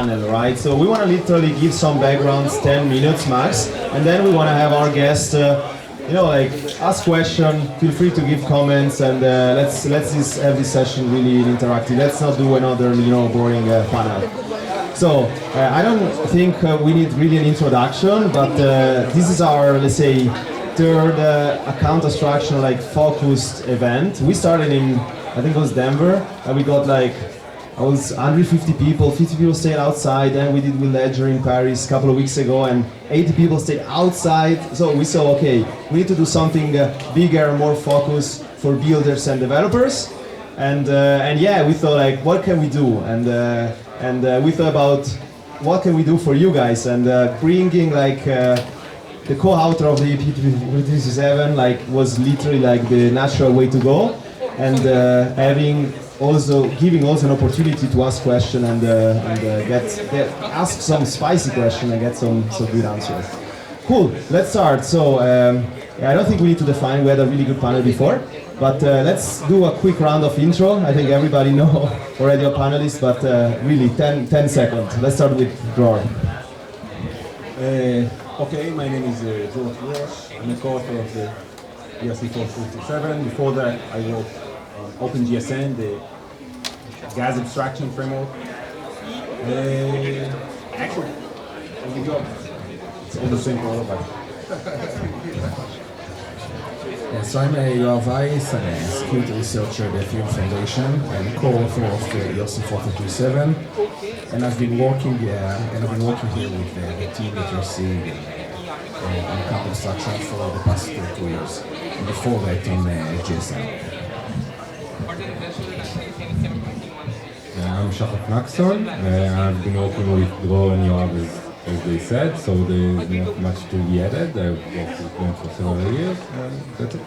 panel, right? So we want to literally give some backgrounds, 10 minutes max, and then we want to have our guest, like ask question. Feel free to give comments, and let's have this session really interactive. Let's not do another boring panel. So I don't think we need really an introduction, but this is our, let's say, third account abstraction focused event. We started in, I think it was Denver, and we got I was 150 people, 50 people stayed outside, then we did with Ledger in Paris a couple of weeks ago, and 80 people stayed outside. So we saw, okay, we need to do something bigger, more focused for builders and developers. And yeah, we thought what can we do? And we thought about what can we do for you guys, and bringing the co-author of the EP 337 was literally the natural way to go, and giving an opportunity to ask questions and ask some spicy questions and get some good answers. Cool, let's start. So I don't think we need to define. We had a really good panel before, but let's do a quick round of intro. I think everybody know already our panelists, but really 10 seconds. Let's start with Dror. Okay, my name is Dror Tirosh. I'm a co-author of the ERC 457. Before that, I worked on OpenGSN, the gas abstraction framework. Actually, good job. It's all the same for all of us. So I'm Yoav Weiss. I'm a security researcher at the Film Foundation. I'm a co-author of the ERC 427, and I've been working here with the team that you're seeing on account abstraction for the past 2 years. And before that, on GSM. I'm Shahaf Nacson. I've been working with Dror and Yoav as they said, so there's not much to be added. I've worked with them for several years, and that's it.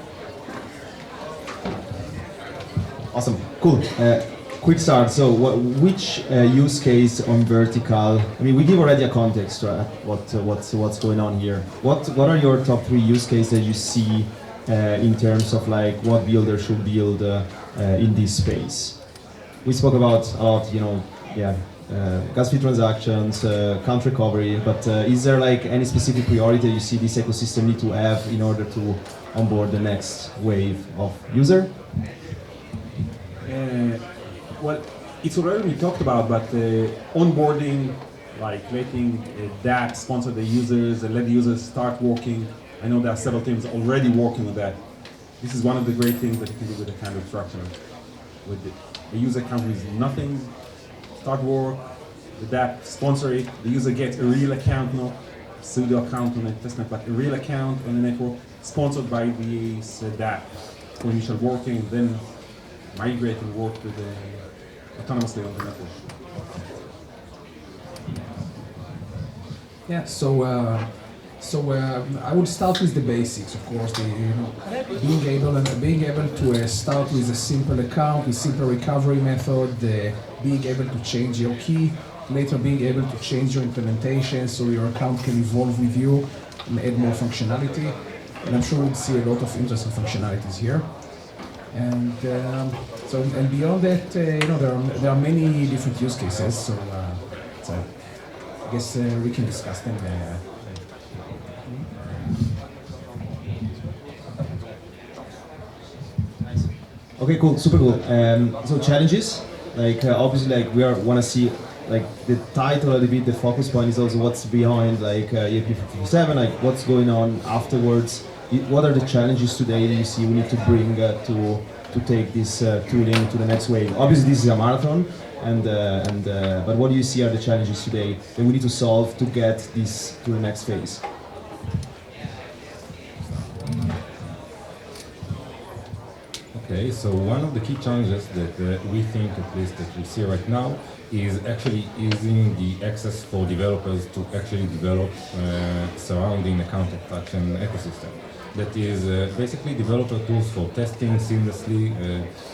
Awesome, cool. Quick start. So, which use case on vertical? I mean, we give already a context, right? What's going on here? What are your top 3 use cases you see in terms of what builders should build in this space? We spoke about a lot, gas fee transactions, count recovery, but is there any specific priority you see this ecosystem need to have in order to onboard the next wave of user? Well, it's already been talked about, but onboarding, letting DApp sponsor the users and let the users start working. I know there are several teams already working on that. This is one of the great things that you can do with the kind of abstraction. With the user comes with nothing, start work, the DApp sponsor it, the user gets a real account, not pseudo account on a testnet, but a real account on the network sponsored by the DApp for initial working, then migrate and work with autonomously on the network. Yeah, so I would start with the basics, of course. Being able to start with a simple account, with simple recovery method, being able to change your key, later being able to change your implementation so your account can evolve with you and add more functionality. And I'm sure we'll see a lot of interesting functionalities here. And and beyond that, there are many different use cases. So I guess we can discuss them. Okay, cool, super cool. So challenges, obviously, we want to see the title a little bit. The focus point is also what's behind ERP 57, what's going on afterwards. What are the challenges today that you see we need to bring to take this tooling to the next wave? Obviously, this is a marathon, but what do you see are the challenges today that we need to solve to get this to the next phase? Okay, so one of the key challenges that we think, at least that we see right now, is actually using the access for developers to actually develop surrounding account abstraction ecosystem. That is basically developer tools for testing seamlessly,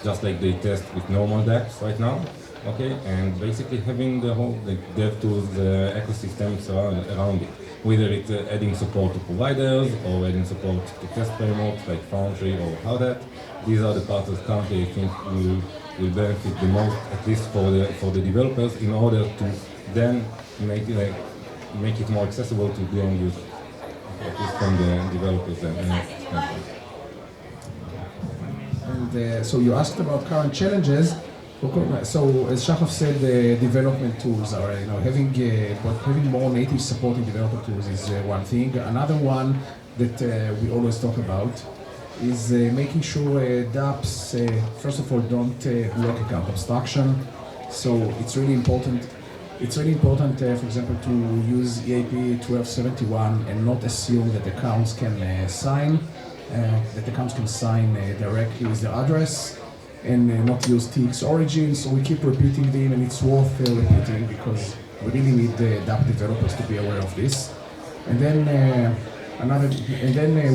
just like they test with normal dApps right now. Okay, and basically having the whole DevTools ecosystem around it, whether it's adding support to providers or adding support to test frameworks like Foundry or Howdat. These are the parts that currently I think will benefit the most, at least for the developers, in order to then make it more accessible to the end user, at least from the developers standpoint. And so you asked about current challenges. So as Shahaf said, the development tools are, having more native supporting developer tools is one thing. Another one that we always talk about is making sure dApps, first of all, don't block account abstraction. So it's really important. It's really important, for example, to use EAP 1271 and not assume that accounts can sign directly with their address, and not use TX origin. So we keep repeating them, and it's worth repeating because we really need the dApp developers to be aware of this. And then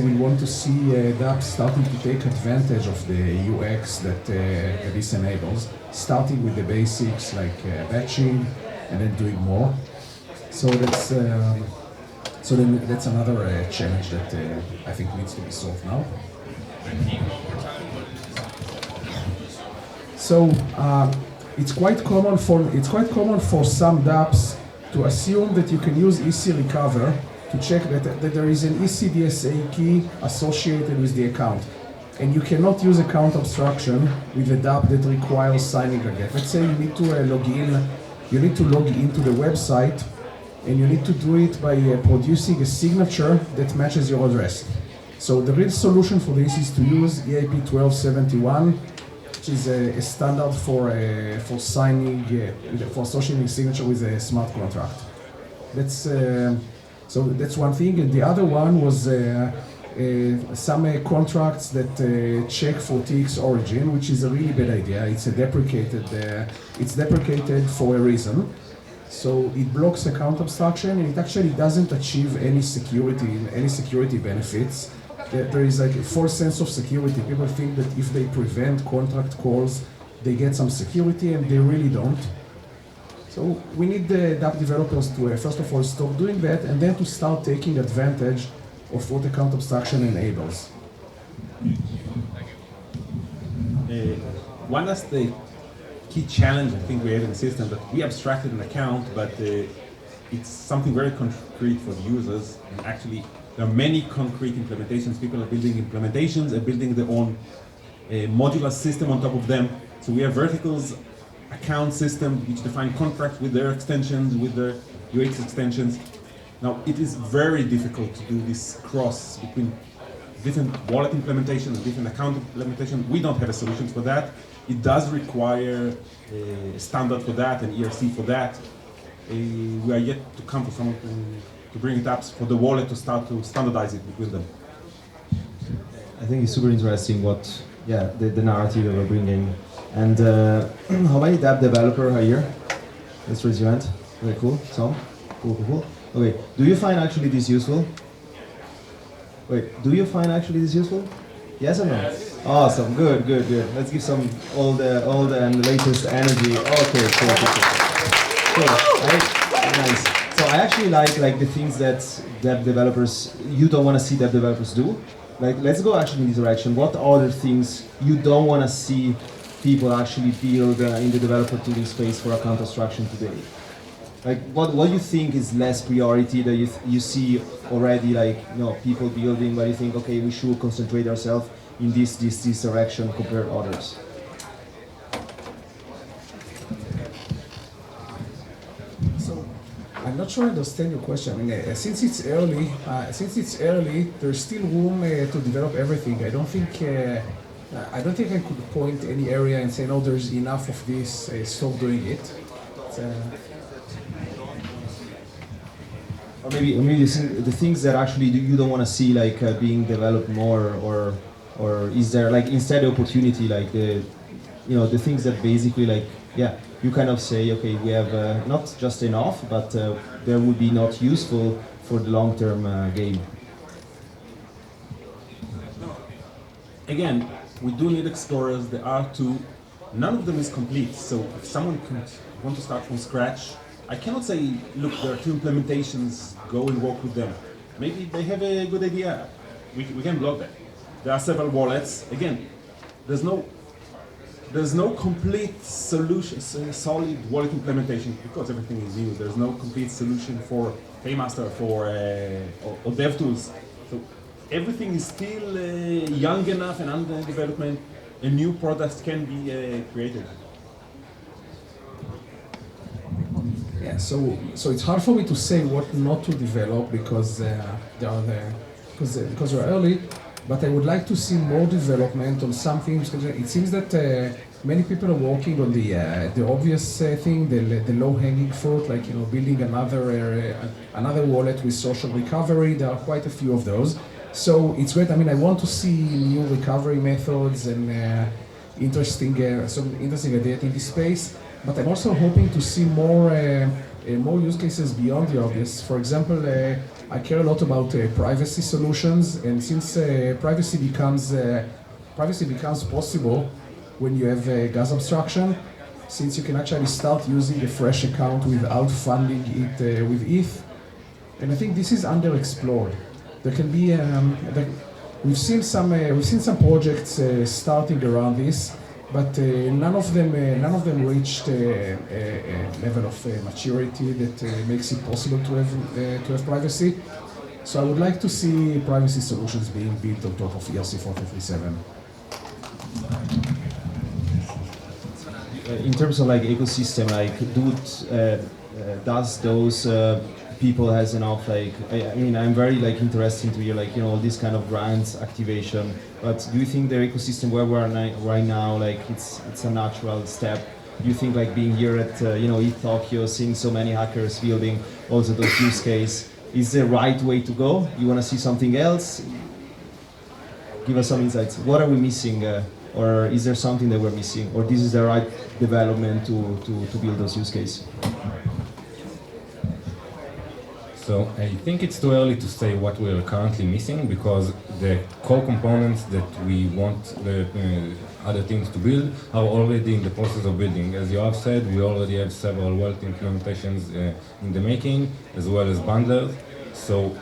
we want to see dApps starting to take advantage of the UX that this enables, starting with the basics like batching, and then doing more. So that's another challenge that I think needs to be solved now. So it's quite common for some dApps to assume that you can use EC recover to check that there is an ECDSA key associated with the account. And you cannot use account abstraction with a dApp that requires signing again. Let's say you need to log into the website, and you need to do it by producing a signature that matches your address. So the real solution for this is to use EAP 1271, which is a standard for signing, for associating signature with a smart contract. That's one thing, and the other one was some contracts that check for TX origin, which is a really bad idea. It's deprecated for a reason. So it blocks account abstraction, and it actually doesn't achieve any security benefits. There is like a false sense of security. People think that if they prevent contract calls, they get some security, and they really don't. So we need the dApp developers to first of all stop doing that, and then to start taking advantage of what account abstraction enables. One last key challenge I think we have in the system, that we abstracted an account, but it's something very concrete for the users, and actually there are many concrete implementations. People are building implementations and building their own modular system on top of them. So we have verticals account system which define contracts with their extensions, with their UX extensions. Now it is very difficult to do this cross between different wallet implementations and different account implementations. We don't have a solution for that. It does require a standard for that, an ERC for that. We are yet to come to someone to bring it up for the wallet to start to standardize it between them. I think it's super interesting the narrative that we're bringing. And how many dApp developers are here? Let's raise your hand. Very cool. Some? Cool. Okay, do you find actually this useful? Wait, do you find actually this useful? Yes or no? Yes. Awesome, good. Let's give some all the and latest energy. Okay, cool. Nice. So I actually like the things that dApp developers, you don't want to see dApp developers do. Like, let's go actually in this direction. What other things you don't want to see people actually build in the developer tooling space for account abstraction today? Like, what do you think is less priority that you see already, like, people building, but you think, okay, we should concentrate ourselves in this direction compared to others? So, I'm not sure I understand your question. I mean, since it's early, there's still room to develop everything. I don't think I could point any area and say, no, there's enough of this, stop doing it. Or maybe the things that actually you don't want to see being developed more, or is there instead the opportunity the things that basically you kind of say, okay, we have not just enough, but they would be not useful for the long-term game. Again, we do need explorers. There are two. None of them is complete. So if someone want to start from scratch, I cannot say, look, there are two implementations, go and work with them. Maybe they have a good idea. We can block that. There are several wallets. Again, there's there's no complete solution, solid wallet implementation because everything is new. There's no complete solution for Paymaster or DevTools. So everything is still young enough and under development, and new products can be created. Yeah, so it's hard for me to say what not to develop because because we're early. But I would like to see more development on some things. It seems that many people are working on the obvious thing, the low-hanging fruit, like building another wallet with social recovery. There are quite a few of those, so it's great. I mean, I want to see new recovery methods and some interesting ideas in this space. But I'm also hoping to see more use cases beyond the obvious. For example, I care a lot about privacy solutions, and since privacy becomes possible when you have gas abstraction, since you can actually start using a fresh account without funding it with ETH, and I think this is underexplored. There can be we've seen some projects starting around this. But none of them reached a level of maturity that makes it possible to have privacy. So I would like to see privacy solutions being built on top of ERC-4037. In terms of like ecosystem, like does those people has enough like I mean I'm very like interested to hear like all this kind of grants activation, but do you think the ecosystem where we are right now like it's a natural step? Do you think like being here at ETH Tokyo, seeing so many hackers building also those use case is the right way to go? You want to see something else? Give us some insights. What are we missing, or is there something that we're missing, or this is the right development to build those use cases? So I think it's too early to say what we're currently missing because the core components that we want the other teams to build are already in the process of building. As Yoav said, we already have several wallet implementations in the making, as well as bundlers. So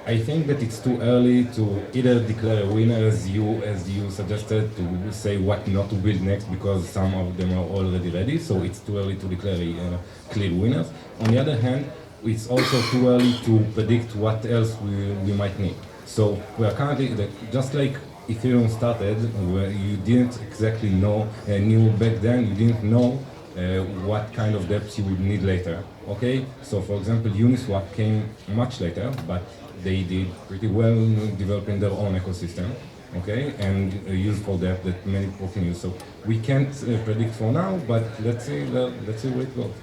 I think that it's too early to either declare a winner, as you suggested, to say what not to build next because some of them are already ready. So it's too early to declare clear winners. On the other hand, it's also too early to predict what else we might need. So we are currently, just like Ethereum started, where you didn't exactly know, knew back then, you didn't know what kind of depth you would need later. Okay, so for example, Uniswap came much later, but they did pretty well developing their own ecosystem. Okay, and useful depth that many people can use. So we can't predict for now, but let's see where it goes.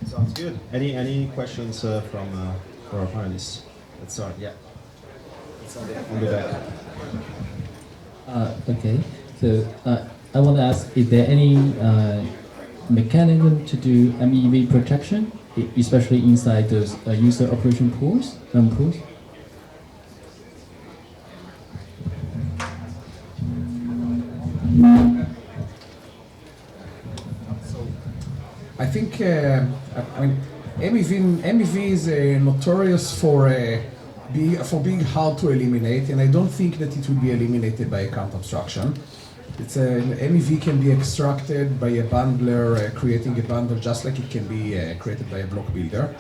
Sounds good. Any questions from our panelists? Let's start. Yeah. It's on the back. Okay. So I want to ask: is there any mechanism to do MEV protection, especially inside those user operation pools? I think MEV is notorious for being hard to eliminate, and I don't think that it will be eliminated by account abstraction. MEV can be extracted by a bundler creating a bundle, just like it can be created by a block builder.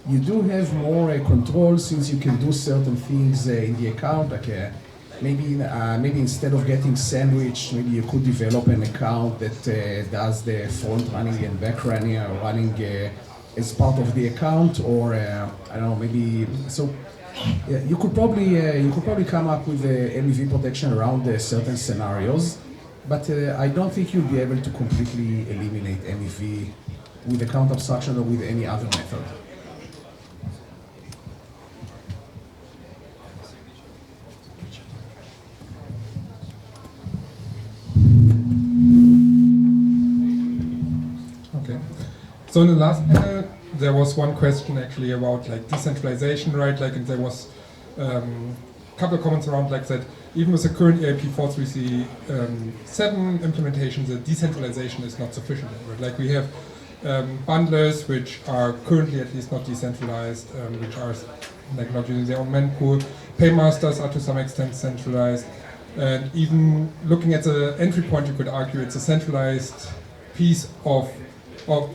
You do have more control since you can do certain things in the account, like maybe instead of getting sandwiched, maybe you could develop an account that does the front running and back running as part of the account, or I don't know, maybe so. Yeah, you could probably come up with MEV protection around certain scenarios, but I don't think you'll be able to completely eliminate MEV with account abstraction or with any other method. Okay. So in the last panel, there was one question actually about like decentralization, right? Like, and there was a couple of comments around like that. Even with the current EIP 4337 implementation, the decentralization is not sufficient. Right? Like we have bundlers which are currently at least not decentralized, which are like not using their own mempool. Paymasters are to some extent centralized. And even looking at the entry point, you could argue it's a centralized piece of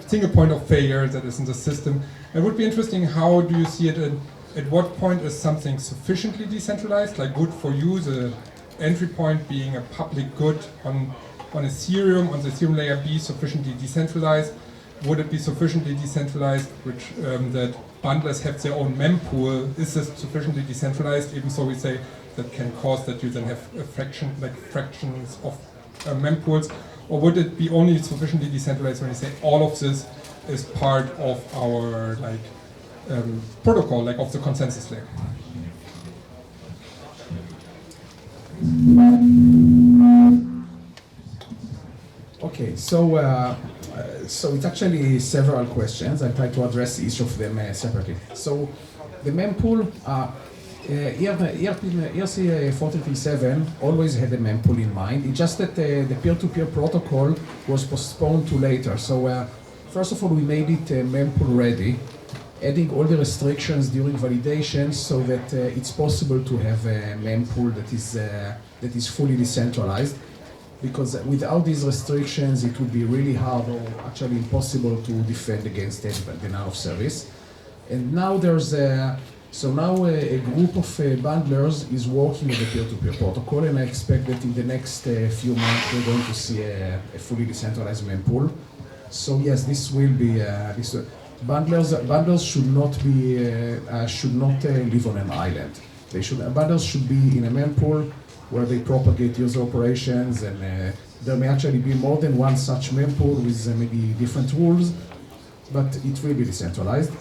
single point of failure that is in the system. It would be interesting, how do you see it, and at what point is something sufficiently decentralized, like good for you, the entry point being a public good on Ethereum, on the Ethereum layer, be sufficiently decentralized? Would it be sufficiently decentralized, which that bundlers have their own mempool? Is this sufficiently decentralized? Even so, we say that can cause that you then have a fractions of mempools, or would it be only sufficiently decentralized when you say all of this is part of our protocol, like of the consensus layer? Okay, so it's actually several questions. I'll try to address each of them separately. So the mempool, ERC 43.7 always had a mempool in mind. It's just that the peer-to-peer protocol was postponed to later. So first of all, we made it mempool ready, adding all the restrictions during validation so that it's possible to have a mempool that is fully decentralized. Because without these restrictions, it would be really hard or actually impossible to defend against denial of service. And now there's a group of bundlers is working on the peer-to-peer protocol, and I expect that in the next few months we're going to see a fully decentralized mempool. So yes, this will be bundlers should not live on an island. Bundlers should be in a mempool where they propagate user operations, and there may actually be more than one such mempool with maybe different rules, but it will be decentralized.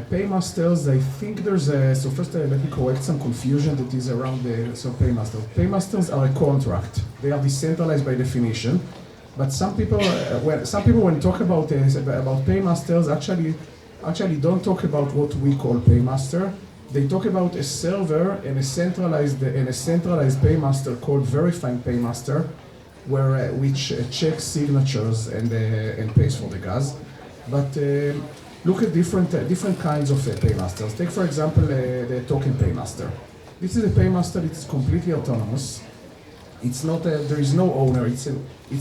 Paymasters, I think there's so first let me correct some confusion that is around paymasters. Paymasters are a contract. They are decentralized by definition, but some people when talk about paymasters actually don't talk about what we call paymaster. They talk about a server and a centralized paymaster called verifying paymaster, which checks signatures and pays for the gas. But look at different kinds of paymasters. Take for example the token paymaster. This is a paymaster that is completely autonomous. It's not there is no owner. It's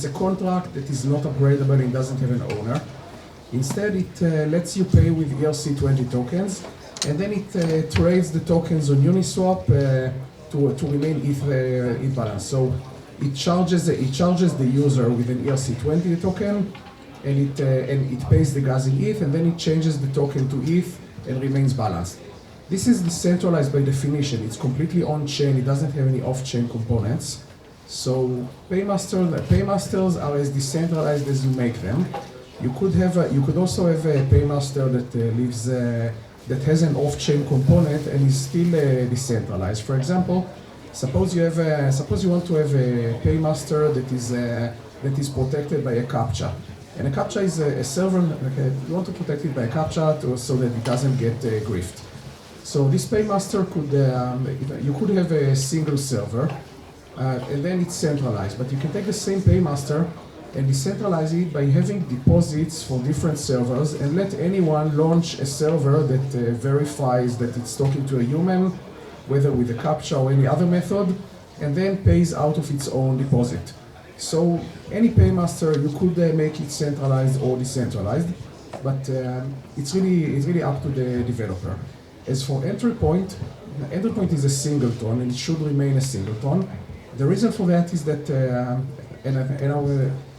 a contract that is not upgradable and doesn't have an owner. Instead, it lets you pay with ERC20 tokens. And then it trades the tokens on Uniswap to remain ETH balance. So it charges the user with an ERC20 token, and it pays the gas in ETH, and then it changes the token to ETH and remains balanced. This is decentralized by definition. It's completely on-chain. It doesn't have any off-chain components. So paymasters are as decentralized as you make them. You could also have a paymaster that that has an off-chain component and is still decentralized. For example, suppose you want to have a paymaster that is protected by a captcha, and a captcha is a server. You want to protect it by a captcha so that it doesn't get griefed. So this paymaster you could have a single server, and then it's centralized. But you can take the same paymaster and decentralize it by having deposits for different servers, and let anyone launch a server that verifies that it's talking to a human, whether with a captcha or any other method, and then pays out of its own deposit. So any paymaster, you could make it centralized or decentralized, but it's really up to the developer. As for entry point is a singleton, and it should remain a singleton. The reason for that is that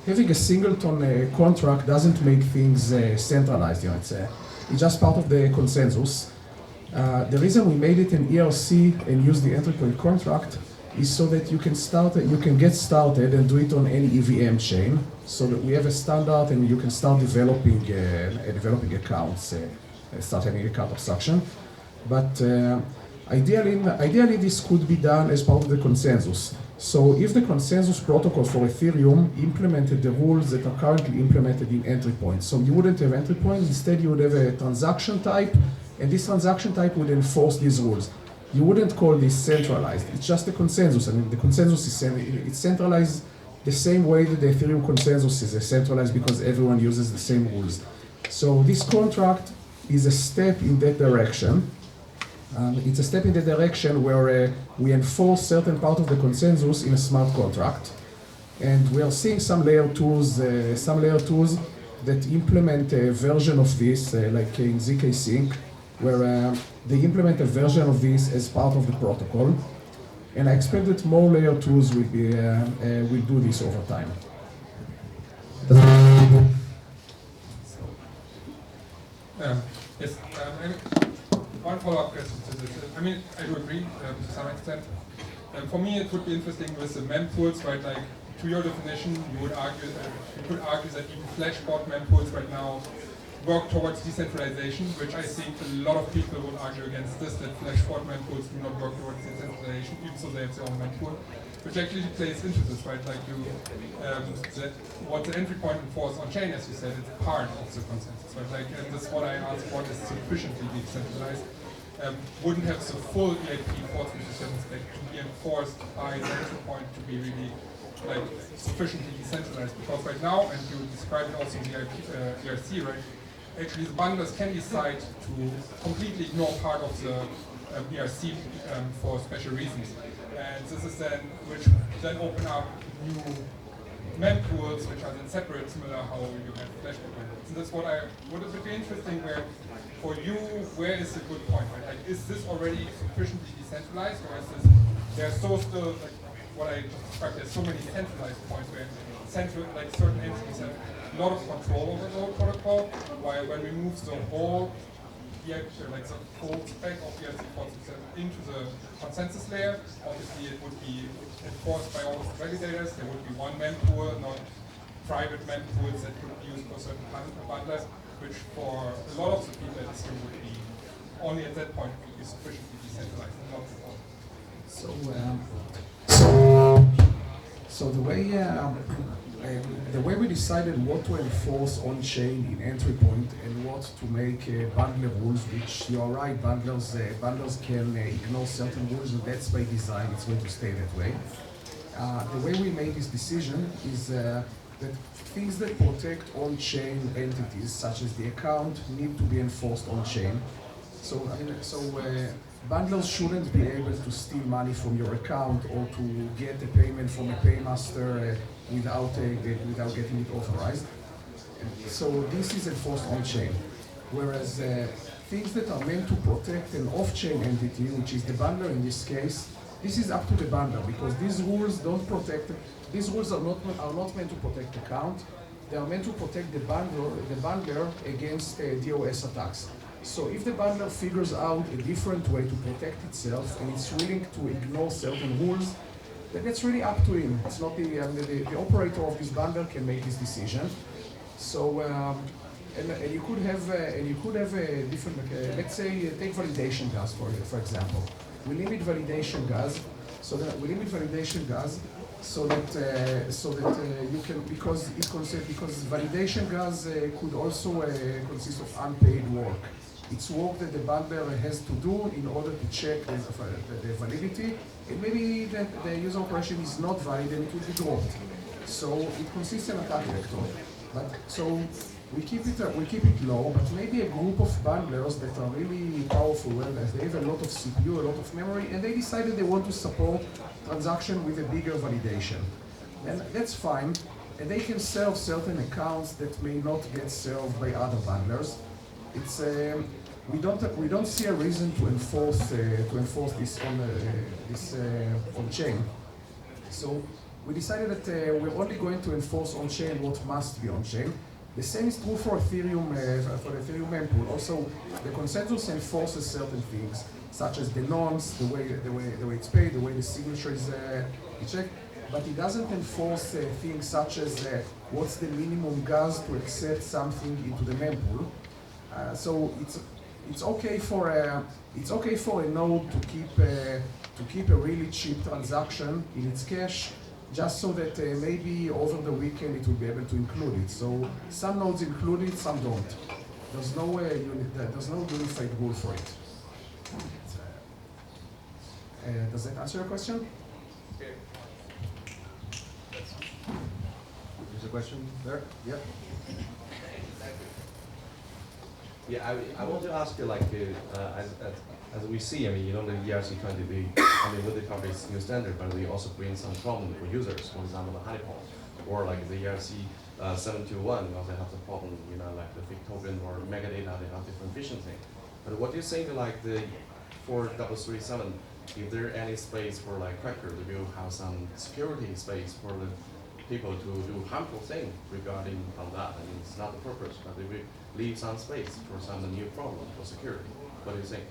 having a singleton contract doesn't make things centralized. It's just part of the consensus. The reason we made it an ERC and use the entry point contract is so that you can get started and do it on any EVM chain, so that we have a standard and you can start developing accounts, start having account abstraction. But ideally this could be done as part of the consensus. So if the consensus protocol for Ethereum implemented the rules that are currently implemented in entry points, so you wouldn't have entry points, instead you would have a transaction type, and this transaction type would enforce these rules. You wouldn't call this centralized, it's just a consensus. I mean, the consensus is it's centralized the same way that the Ethereum consensus is centralized because everyone uses the same rules. So this contract is a step in that direction. It's a step in the direction where we enforce certain part of the consensus in a smart contract. And we are seeing some layer tools that implement a version of this, like in ZK Sync, where they implement a version of this as part of the protocol. And I expect that more layer tools will do this over time. Yes, one follow-up question to this. I mean, I do agree to some extent. For me, it would be interesting with the mempools, right? Like, to your definition, you could argue that even flashbot mempools right now work towards decentralization, which I think a lot of people would argue against this, that flashbot mempools do not work towards decentralization, even though they have their own mempool, which actually plays into this, right? Like that what the entry point enforces on chain, as you said, it's part of the consensus, right? Like, and that's what I asked, what is sufficiently decentralized? Wouldn't have the full EIP enforcement system stack to be enforced by the entry point to be really like sufficiently decentralized, because right now, and you described it also in the ERC, right? Actually, the bundlers can decide to completely ignore part of the ERC for special reasons, and this is then which then open up new mempools, which are then separate, similar how you have flashback mempools. And that's what would be interesting. Where for you, where is the good point? Right? Like, is this already sufficiently decentralized, or is this there's so still like what I just described? There's so many centralized points where certain entities have a lot of control over the whole protocol, while when we move the whole like the full spec of the ERC-47 into the consensus layer, obviously it would be enforced by all the validators. There would be one mempool, not private mempools that could be used for certain bundlers, which for a lot of the people at this would be only at that point would be sufficiently decentralized and not all. So the way we decided what to enforce on chain in entry point and what to make bundler rules, which you are right, bundlers can ignore certain rules, and that's by design. It's going to stay that way. The way we made this decision is that things that protect on-chain entities, such as the account, need to be enforced on-chain. Bundlers shouldn't be able to steal money from your account or to get a payment from a paymaster without getting it authorized. So this is enforced on-chain. Whereas things that are meant to protect an off-chain entity, which is the bundler in this case, this is up to the bundler, because these rules don't protect. These rules are not meant to protect account. They are meant to protect the bundler against DOS attacks. So if the bundler figures out a different way to protect itself and it's willing to ignore certain rules, then that's really up to him. It's not the operator of this bundler can make this decision. So and you could have a different. Let's say take validation gas for example. We limit validation gas so that you can, because validation gas could also consist of unpaid work. It's work that the bundler has to do in order to check the validity, and maybe that the user operation is not valid and it will be dropped. So it consists in attack vector. But so we keep it low, but maybe a group of bundlers that are really powerful, they have a lot of CPU, a lot of memory, and they decided they want to support transaction with a bigger validation. And that's fine, and they can serve certain accounts that may not get served by other bundlers. It's we don't see a reason to enforce this on chain. So we decided that we're only going to enforce on chain what must be on chain. The same is true for Ethereum, for the Ethereum mempool. Also, the consensus enforces certain things, such as the nonce, the way it's paid, the way the signature is checked. But it doesn't enforce things such as what's the minimum gas to accept something into the mempool. So it's okay for a node to keep a really cheap transaction in its cache, just so that maybe over the weekend it will be able to include it. So some nodes include it, some don't. There's no unified rule for it. Does that answer your question? Okay. There's a question there? Yep. Yeah, I want to ask you, like, as we see, I mean, you know, the ERC 20B, I mean, with the company's new standard, but we also bring some problem for users, for example, the honeypot, or like the ERC 721, we also have the problem, you know, like the fig token or megadata, they have different efficiency. But what do you think, like the 4337, if there any space for like cracker, we will have some security space for the people to do harmful things regarding on that. I mean, it's not the purpose, but they will leave some space for some new problem for security. What do you think?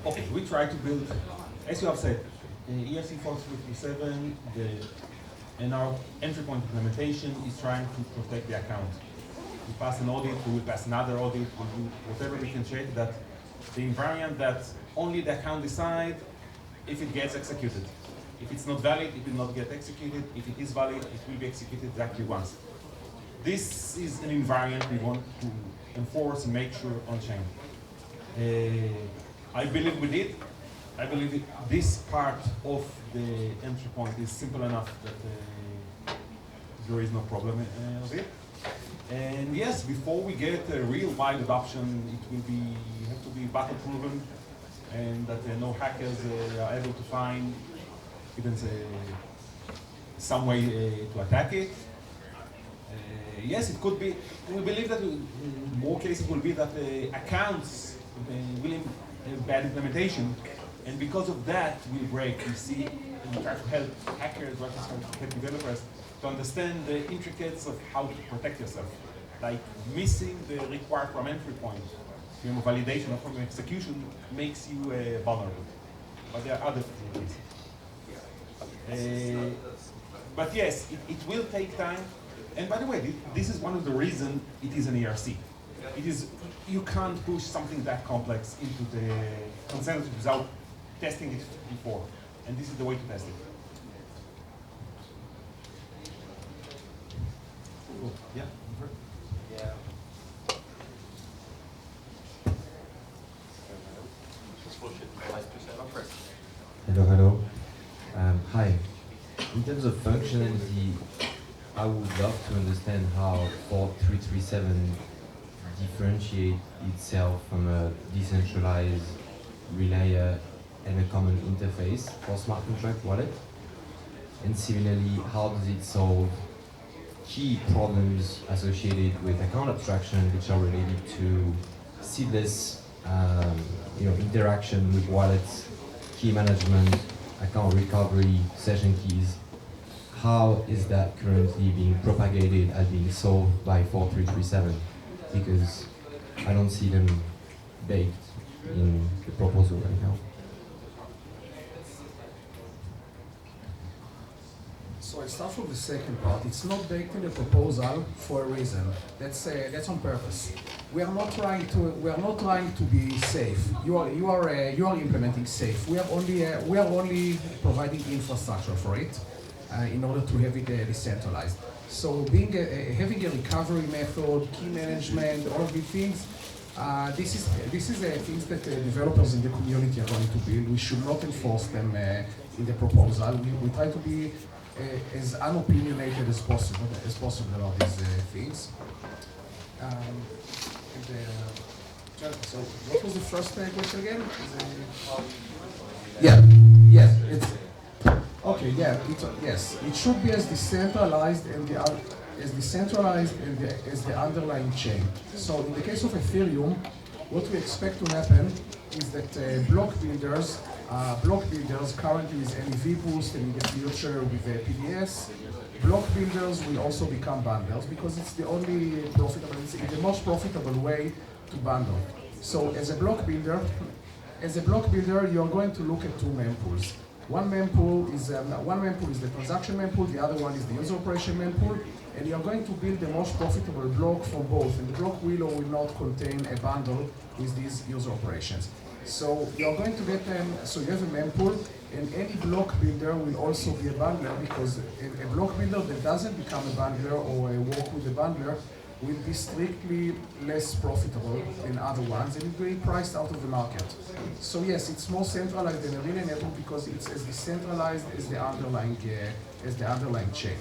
Okay, we try to build, as you have said, ERC 4337, and our entry point implementation is trying to protect the account. We pass an audit, we will pass another audit, we'll do whatever we can check that the invariant that only the account decide if it gets executed. If it's not valid, it will not get executed. If it is valid, it will be executed exactly once. This is an invariant we want to enforce and make sure on chain. I believe we did. I believe this part of the entry point is simple enough that there is no problem with it. And yes, before we get a real wide adoption, it will be have to be battle proven, and that no hackers are able to find even some way to attack it. Yes, it could be. We believe that in more cases will be that accounts will have bad implementation, and because of that will break. We see and we try to help hackers, try to help developers to understand the intricacies of how to protect yourself, like missing the required from entry point. From validation or from execution makes you vulnerable. But there are other things. But yes, it will take time. And by the way, this is one of the reasons it is an ERC. It is, you can't push something that complex into the consensus without testing it before. And this is the way to test it. Cool. Yeah. Yeah. Hello, hello. Hi. In terms of functionality, I would love to understand how 4337 differentiates itself from a decentralized relayer and a common interface for smart contract wallet. And similarly, how does it solve key problems associated with account abstraction, which are related to seedless interaction with wallets, key management, account recovery, session keys. How is that currently being propagated and being solved by 4337? Because I don't see them baked in the proposal right now. So I start from the second part. It's not baked in the proposal for a reason. That's on purpose. We are not trying to be safe. You are implementing safe. We are only providing infrastructure for it in order to have it decentralized. So having a recovery method, key management, all of these things. This is things that developers in the community are going to build. We should not enforce them in the proposal. We try to be as unopinionated as possible about these things. So what was the first question again? Yes. It should be as decentralized as the underlying chain. So in the case of Ethereum, what we expect to happen is that block builders currently with NEV Boost and in the future with PDS, block builders will also become bundles because it's the most profitable way to bundle. So as a block builder, you're going to look at two mempools. One mempool is the transaction mempool, the other one is the user operation mempool, and you're going to build the most profitable block from both. And the block will or will not contain a bundle with these user operations. So you're going to get them. So you have a mempool, and any block builder will also be a bundler because a block builder that doesn't become a bundler or work with a bundler will be strictly less profitable than other ones, and it will be priced out of the market. So yes, it's more centralized than a relay network because it's as decentralized as the underlying chain.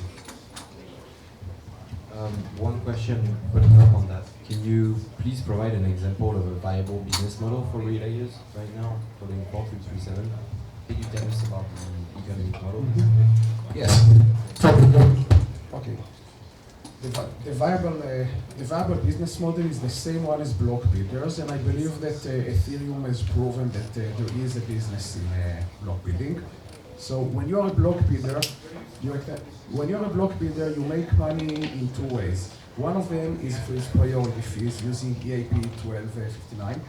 One question putting up on that. Can you please provide an example of a viable business model for relayers right now for the 4337? Can you tell us about the economic model? Yes. Okay. The viable business model is the same one as block builders, and I believe that Ethereum has proven that there is a business in block building. So when you're a block builder, you make money in two ways. One of them is with priority fees using EAP 1259.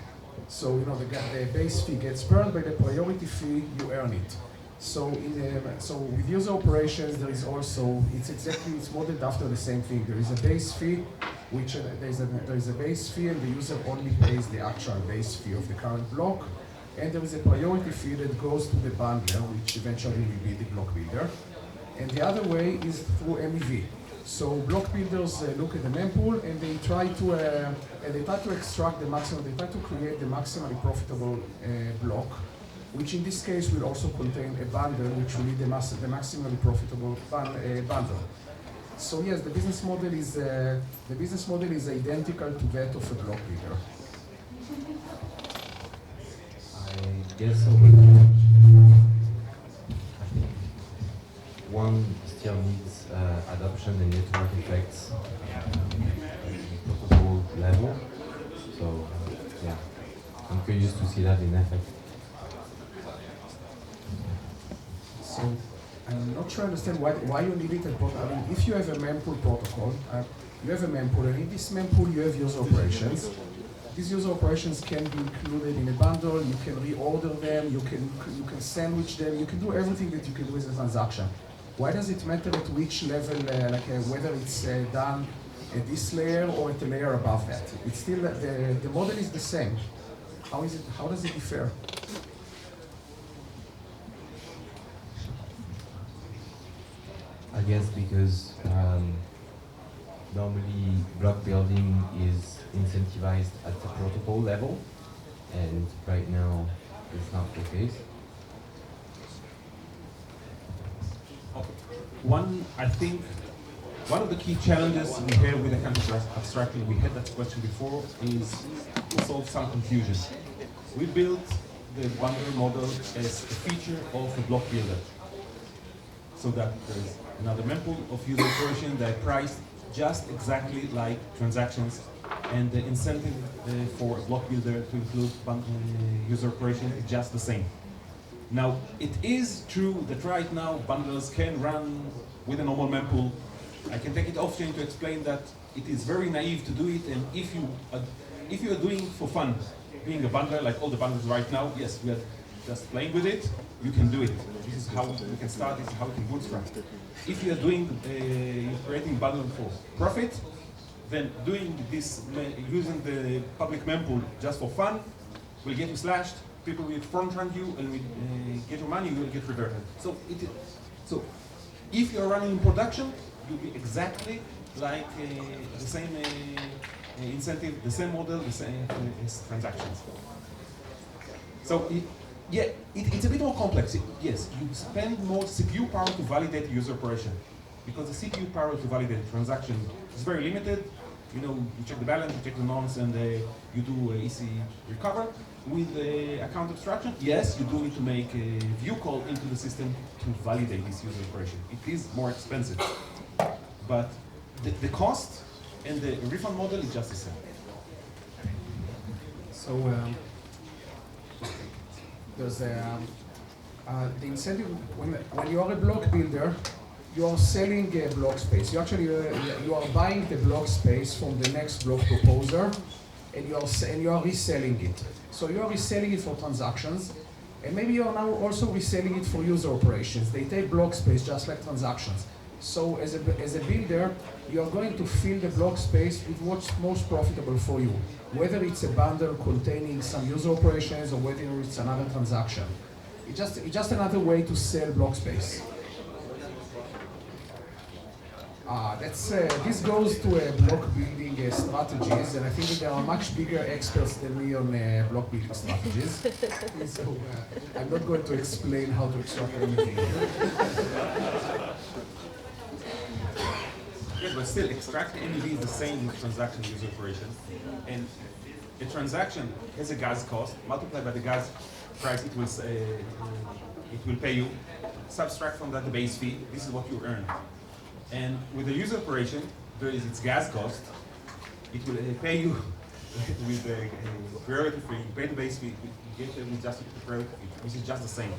So the base fee gets burned by the priority fee, you earn it. So with user operations, there is also it's modeled after the same thing. There is a base fee, which there is a base fee, and the user only pays the actual base fee of the current block. And there is a priority fee that goes to the bundler, which eventually will be the block builder. And the other way is through MEV. So block builders look at the mempool and they try to extract the maximum. They try to create the maximally profitable block, which in this case will also contain a bundle, which will be the maximally profitable bundle. So yes, the business model is identical to that of a block builder. I guess so. I think one still needs adoption and network effects at the protocol level. So yeah, I'm curious to see that in effect. So I'm not sure I understand why you need it at both. I mean, if you have a mempool protocol, you have a mempool, and in this mempool you have user operations. These user operations can be included in a bundle. You can reorder them. You can sandwich them. You can do everything that you can do with a transaction. Why does it matter at which level, whether it's done at this layer or at a layer above that? It's still the model is the same. How does it differ? I guess because normally block building is incentivized at the protocol level, and right now it's not the case. I think one of the key challenges we have with the kind of abstraction, we had that question before, is to solve some confusion. We built the bundle model as a feature of a block builder, so that there is another mempool of user operation that are priced just exactly like transactions, and the incentive for a block builder to include user operation is just the same. Now, it is true that right now bundles can run with a normal mempool. I can take it off-chain to explain that it is very naive to do it, and if you are doing for fun, being a bundler like all the bundles right now, yes, we are just playing with it, you can do it. This is how we can start, this is how we can bootstrap. If you are doing, creating bundle for profit, then doing this, using the public mempool just for fun, will get you slashed, people will front run you, and will get your money, you will get reverted. So if you're running in production, you'll be exactly like the same incentive, the same model, the same as transactions. So it's a bit more complex. Yes, you spend more CPU power to validate user operation, because the CPU power to validate a transaction is very limited. You check the balance, you check the nonce, and you do EC recover. With account abstraction, yes, you do need to make a view call into the system to validate this user operation. It is more expensive, but the cost and the refund model is just the same. So there's the incentive when you are a block builder. You are selling a block space. You are buying the block space from the next block proposer, and you are reselling it. So you are reselling it for transactions, and maybe you are now also reselling it for user operations. They take block space just like transactions. So as a builder, you are going to fill the block space with what's most profitable for you, whether it's a bundle containing some user operations or whether it's another transaction. It's just another way to sell block space. This goes to block building strategies, and I think that there are much bigger experts than me on block building strategies. So I'm not going to explain how to extract anything. Yes, but still, extracting MEV is the same with transaction user operation. And a transaction has a gas cost, multiplied by the gas price it will pay you. Subtract from that the base fee, this is what you earn. And with the user operation, there is its gas cost. It will pay you with the priority fee, you pay the base fee, you get with just the priority fee, which is just the same.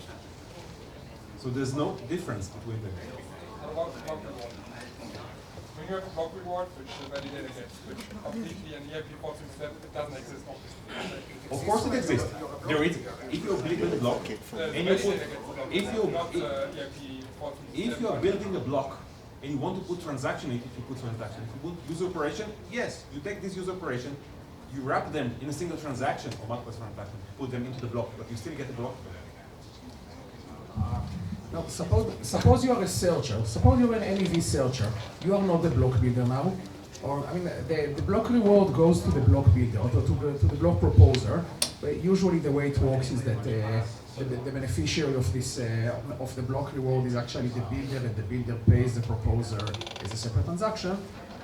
So there's no difference between them. What about the block reward? When you have a block reward, which the validator gets switched completely, and here before it doesn't exist, obviously. Of course it exists. There is, if you build a block, and you put, if you are building a block, and you want to put transaction in it, if you put transaction, if you put user operation, yes, you take this user operation, you wrap them in a single transaction or multiple transaction, put them into the block, but you still get the block. Now, suppose you are a searcher. Suppose you are an MEV searcher. You are not the block builder now. Or, I mean, the block reward goes to the block builder, or to the block proposer. But usually the way it works is that the beneficiary of this of the block reward is actually the builder, and the builder pays the proposer as a separate transaction.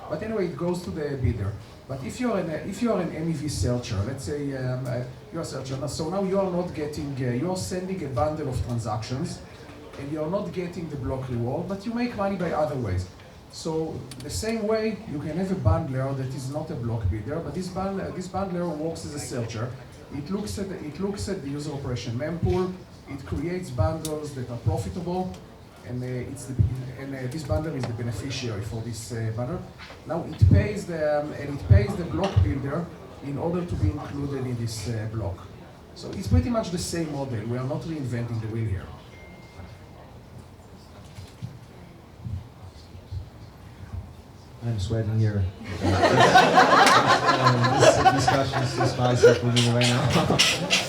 But anyway, it goes to the builder. But if you are an MEV searcher, let's say you're a searcher, so now you are not getting, you are sending a bundle of transactions, and you are not getting the block reward, but you make money by other ways. So the same way, you can have a bundler that is not a block builder, but this bundler works as a searcher. It looks at the user operation mempool. It creates bundles that are profitable, and this bundle is the beneficiary for this bundle. Now it pays the block builder in order to be included in this block. So it's pretty much the same model. We are not reinventing the wheel here. I'm sweating here. This discussion is too spicy for me right now.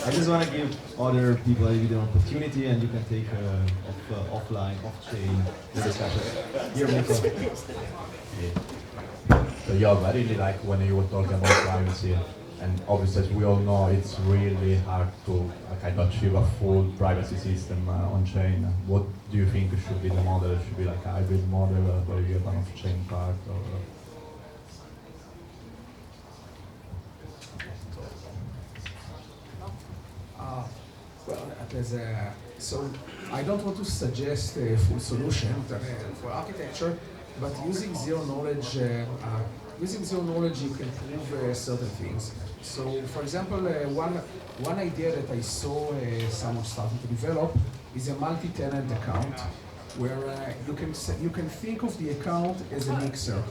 I just want to give other people the opportunity, and you can take offline, off-chain the discussion. Here, Miko. So Yoav, I really like when you were talking about privacy, and obviously as we all know, it's really hard to kind of achieve a full privacy system on chain. What do you think should be the model? It should be like a hybrid model where you have an off-chain part, or? So I don't want to suggest a full solution for architecture, but using zero knowledge, you can prove certain things. So, for example, one idea that I saw someone starting to develop is a multi-tenant account, where you can think of the account as a mixer.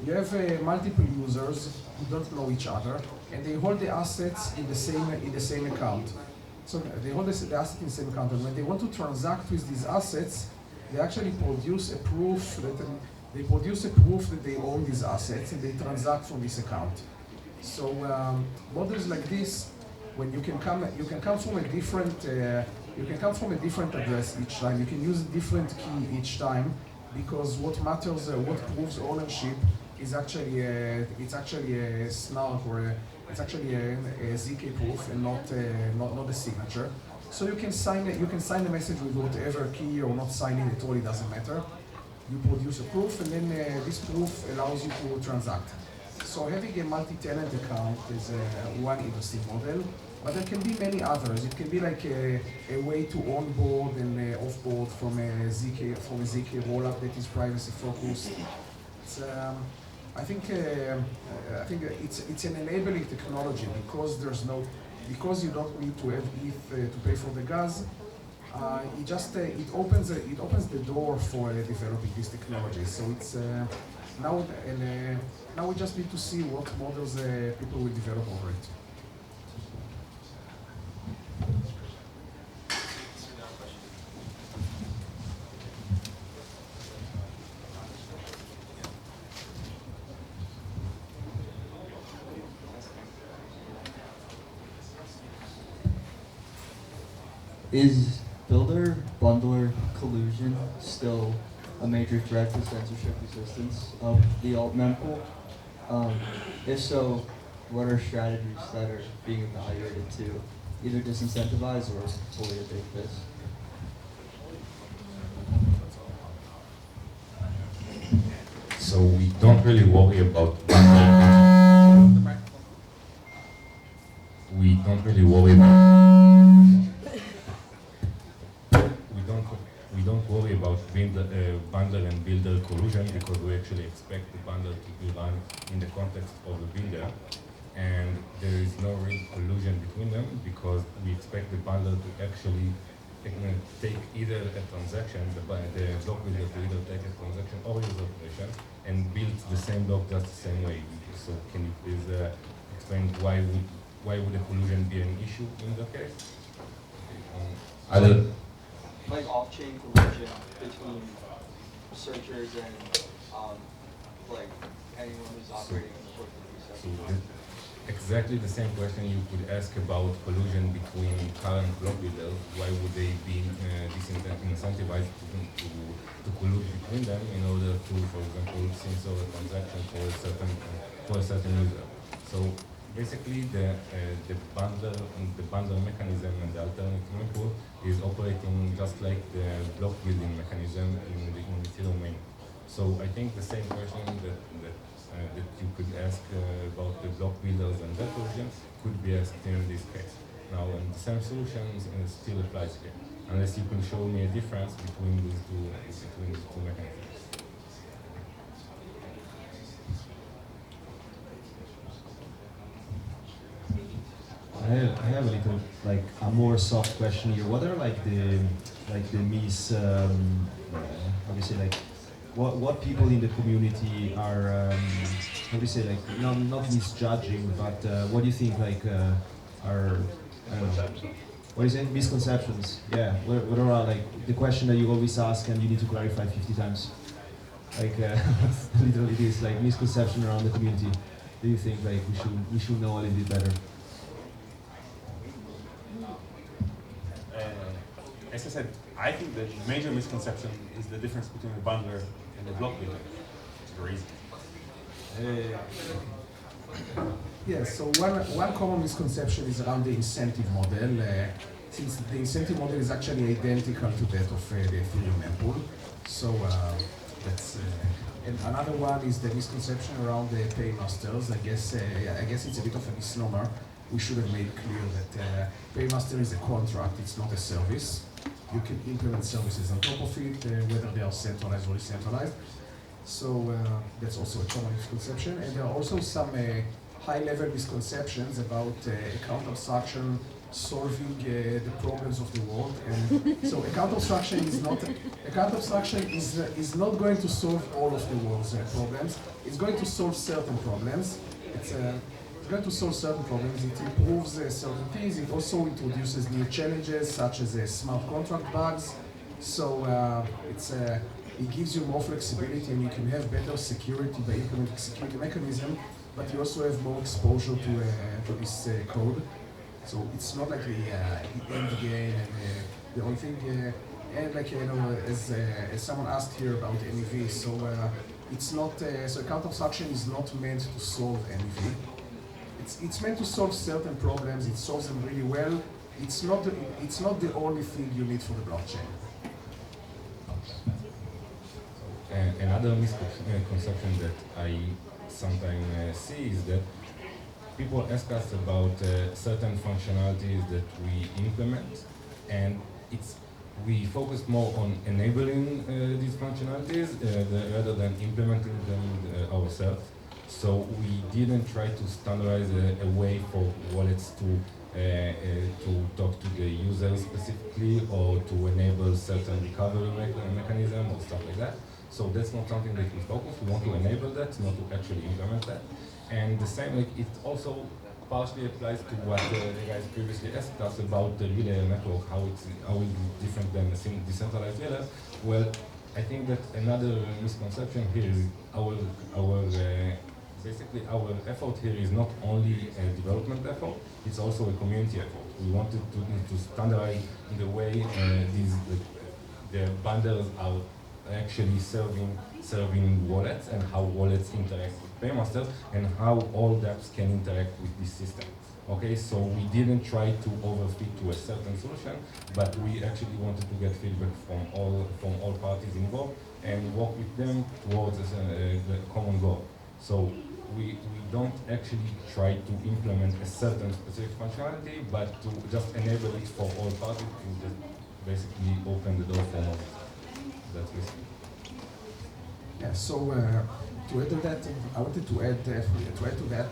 You have multiple users who don't know each other, and they hold the assets in the same account. So they hold the asset in the same account, and when they want to transact with these assets, they actually produce a proof that they own these assets, and they transact from this account. So models like this, when you can come from a different address each time. You can use a different key each time, because what matters, what proves ownership, is actually a snark, or it's actually a ZK proof, and not a signature. So you can sign a message with whatever key, or not signing it at all. It doesn't matter. You produce a proof, and then this proof allows you to transact. So having a multi-tenant account is one interesting model, but there can be many others. It can be like a way to onboard and offboard from a ZK rollup that is privacy focused. It's, I think it's an enabling technology, because you don't need to have ETH to pay for the gas. It opens the door for developing this technology. So it's now we just need to see what models people will develop over it. Is builder bundler collusion still a major threat to censorship resistance of the alt mempool? If so, what are strategies that are being evaluated to either disincentivize or fully abate this? So we don't really worry about we don't really worry about we don't worry about bundler and builder collusion because we actually expect the bundle to be run in the context of a builder, and there is no real collusion between them because we expect the bundler to actually take either a transaction, the block builder to either take a transaction or user operation and build the same block just the same way. So can you please explain why would a collusion be an issue in that case? Other like off-chain collusion between searchers and like anyone who's operating in the course of the research. Exactly the same question you could ask about collusion between current block builders. Why would they be disincentivized to collude between them in order to, for example, censor a transaction for a certain user? So basically, the bundler mechanism and the alternative mempool is operating just like the block building mechanism in the domain. So I think the same question that you could ask about the block builders and that collusion could be asked in this case. Now, and the same solution still applies here, unless you can show me a difference between these two mechanisms. I have a little, like, a more soft question here. What are how do you say, like, what people in the community are, how do you say, like, not misjudging, but what do you think, like, are, I don't know, what is it, misconceptions? Yeah, what are, like, the question that you always ask and you need to clarify 50 times? Like, literally this, like, misconception around the community. Do you think, like, we should know a little bit better? As I said, I think the major misconception is the difference between a bundler and a block builder. It's very easy. Yeah, so one common misconception is around the incentive model, since the incentive model is actually identical to that of the Ethereum mempool. So that's and another one is the misconception around the paymasters. I guess it's a bit of a misnomer. We should have made clear that paymaster is a contract; it's not a service. You can implement services on top of it, whether they are centralized or decentralized. So that's also a common misconception. And there are also some high-level misconceptions about account abstraction solving the problems of the world. And so account abstraction is not going to solve all of the world's problems. It's going to solve certain problems. It's going to solve certain problems. It improves certain things. It also introduces new challenges such as smart contract bugs. So it gives you more flexibility and you can have better security by implementing security mechanism, but you also have more exposure to this code. So it's not like the end game and the only thing. And like as someone asked here about MEV, so it's not. So account abstraction is not meant to solve MEV. It's meant to solve certain problems. It solves them really well. It's not the only thing you need for the blockchain. Another misconception that I sometimes see is that people ask us about certain functionalities that we implement, and we focus more on enabling these functionalities rather than implementing them ourselves. So we didn't try to standardize a way for wallets to talk to the user specifically or to enable certain recovery mechanism or stuff like that. So that's not something that we focus. We want to enable that, not to actually implement that. And the same, like, it also partially applies to what the guys previously asked us about the relay network, how it is different than a decentralized relay. Well, I think that another misconception here is basically our effort here is not only a development effort, it's also a community effort. We wanted to standardize the way the bundles are actually serving wallets and how wallets interact with paymasters and how all dApps can interact with this system. Okay, so we didn't try to overfit to a certain solution, but we actually wanted to get feedback from all parties involved and work with them towards a common goal. So we don't actually try to implement a certain specific functionality, but to just enable it for all parties to just basically open the door for all. That's basically. Yeah, so to add to that, I wanted to add to that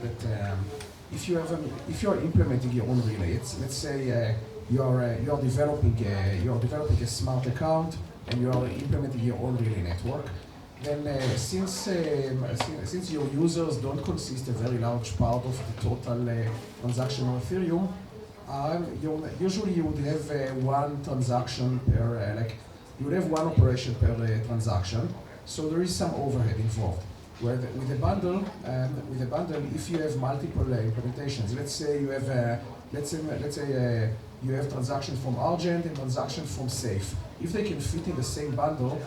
if you are implementing your own relay, let's say you are developing a smart account and you are implementing your own relay network. Then since your users don't consist a very large part of the total transaction on Ethereum, usually you would have one transaction per you would have one operation per transaction. So there is some overhead involved. With a bundle, if you have multiple implementations, let's say you have you have transactions from Argent and transactions from Safe. If they can fit in the same bundle,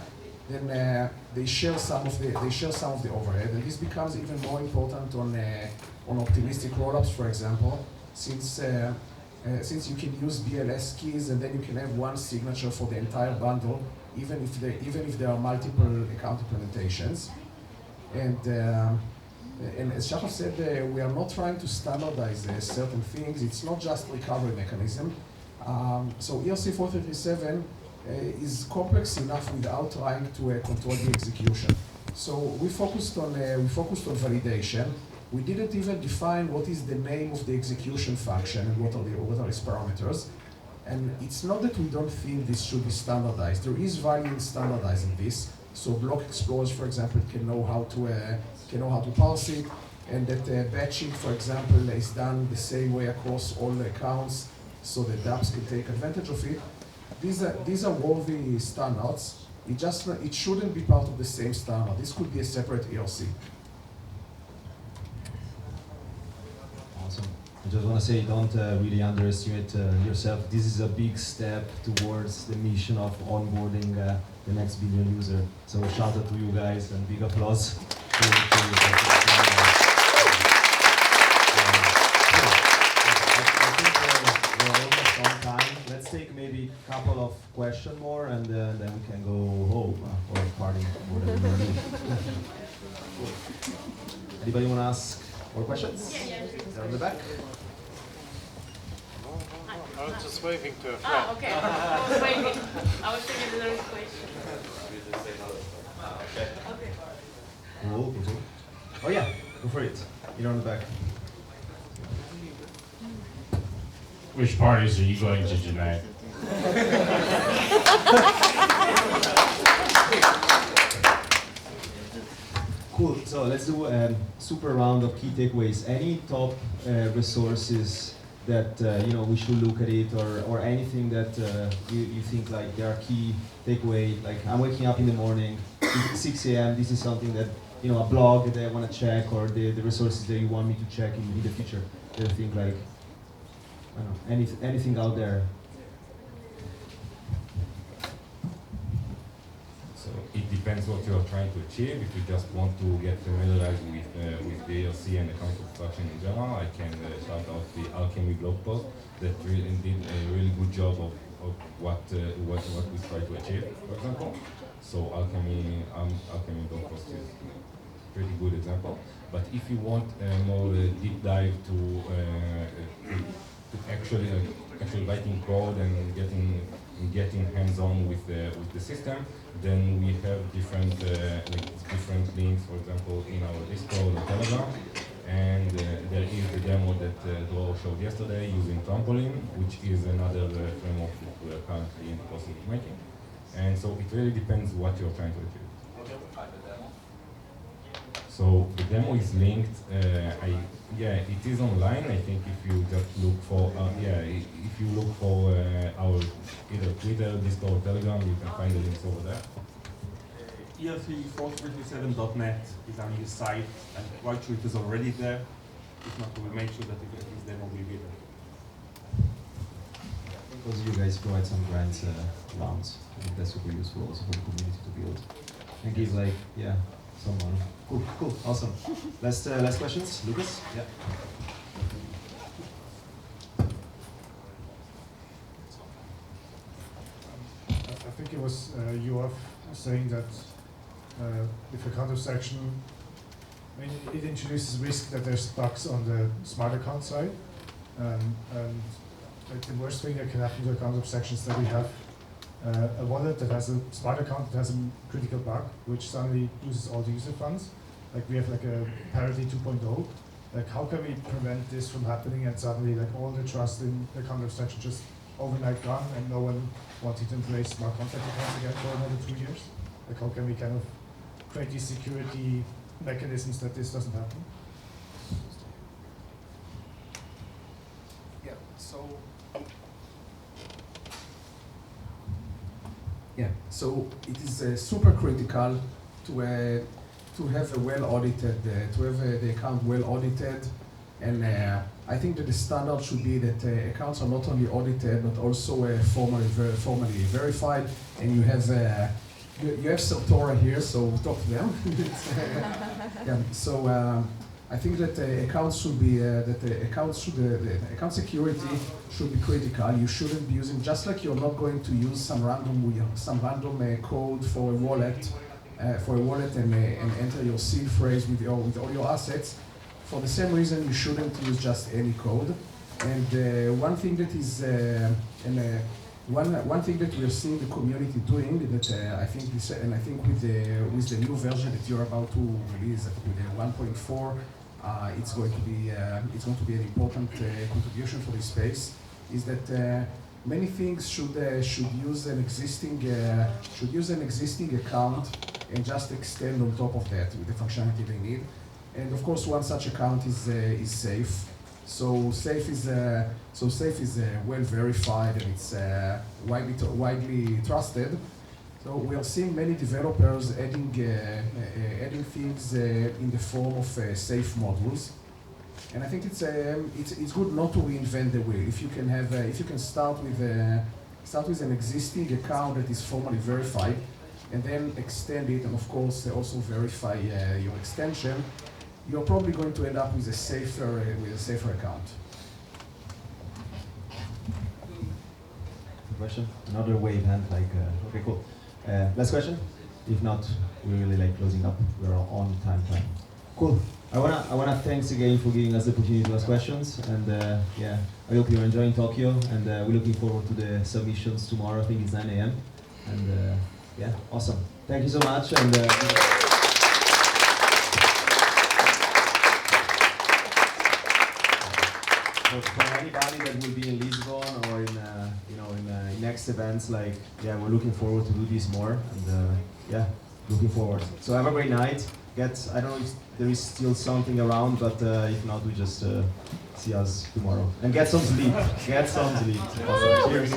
then they share some of the overhead, and this becomes even more important on optimistic rollups, for example, since you can use BLS keys and then you can have one signature for the entire bundle, even if there are multiple account implementations. And as Shahaf said, we are not trying to standardize certain things. It's not just recovery mechanism. So ERC 4337 is complex enough without trying to control the execution. So we focused on validation. We didn't even define what is the name of the execution function and what are its parameters. And it's not that we don't think this should be standardized. There is value in standardizing this. So block explorers, for example, can know how to parse it, and that batching, for example, is done the same way across all the accounts, so that dApps can take advantage of it. These are worthy standards. It shouldn't be part of the same standard. This could be a separate ERC. Awesome. I just want to say, don't really underestimate yourself. This is a big step towards the mission of onboarding the next billion user. So shout out to you guys and big applause. Let's take maybe a couple of questions more, and then we can go home or party. Whatever we need. Anybody want to ask more questions? Yeah. They're in the back. I was just waving to a friend. Ah, okay. I was waiting. I was thinking there was a question. Okay. Cool. Oh yeah, go for it. You're on the back. Which parties are you going to tonight? Cool. So let's do a super round of key takeaways. Any top resources that we should look at it, or anything that you think like there are key takeaway. Like I'm waking up in the morning, 6 a.m. This is something that a blog that I want to check, or the resources that you want me to check in the future. That I think like I don't know, anything out there. So it depends what you are trying to achieve. If you just want to get familiarized with the ERC and account construction in general, I can shout out the Alchemy blog post that really did a really good job of what we try to achieve, for example. So Alchemy blog post is a pretty good example. But if you want a more deep dive to actually writing code and getting hands-on with the system, then we have different links, for example, in our Discord or Telegram, and there is the demo that Dror showed yesterday using Trampoline, which is another framework that we are currently in the process of making. And so it really depends what you're trying to achieve. So the demo is linked. It is online. I think if you just look for if you look for our either Twitter, Discord, Telegram, you can find the links over there. ERC4337.net is our new site, and quite sure it is already there. If not, we will make sure that this demo will be there. Because you guys provide some grants rounds. I think that's super useful also for the community to build and give some money. Cool, awesome. Last questions, Lucas? Yeah. I think it was Yoav saying that with account abstraction, I mean, it introduces risk that there's bugs on the smart account side. And like the worst thing that can happen to account abstraction is that we have a wallet that has a smart account that has a critical bug, which suddenly loses all the user funds. Like we have like a parity 2.0. Like how can we prevent this from happening and suddenly like all the trust in account abstraction just overnight gone and no one wanted to embrace smart contract accounts again for another 2 years? Like how can we kind of create these security mechanisms that this doesn't happen? Yeah, so it is super critical to have a well audited, to have the account well audited, and I think that the standard should be that accounts are not only audited but also formally verified, and you have Sartora here, so talk to them. Yeah, so I think that accounts should be the account security should be critical. You shouldn't be using, just like you're not going to use some random code for a wallet and enter your seed phrase with all your assets. For the same reason, you shouldn't use just any code. And one thing that is one thing that we are seeing the community doing that I think with the new version that you're about to release with the 1.4, it's going to be an important contribution for this space. Is that many things should use an existing account and just extend on top of that with the functionality they need. And of course, one such account is safe. So safe is well verified and it's widely trusted. So we are seeing many developers adding things in the form of safe modules, and I think it's good not to reinvent the wheel. If you can start with an existing account that is formally verified, and then extend it, and of course also verify your extension, you're probably going to end up with a safer account. Question? Another wave hand, like, okay, cool. Last question? If not, we're really like closing up. We're on time. Cool. I wanna thanks again for giving us the opportunity to ask questions, and yeah, I hope you're enjoying Tokyo, and we're looking forward to the submissions tomorrow. I think it's 9 a.m. And yeah, awesome. Thank you so much. And for anybody that will be in Lisbon or in in next events, like, yeah, we're looking forward to do this more, and yeah, looking forward. So have a great night. I don't know if there is still something around, but if not, we just see us tomorrow. And get some sleep. Get some sleep. Awesome. Cheers.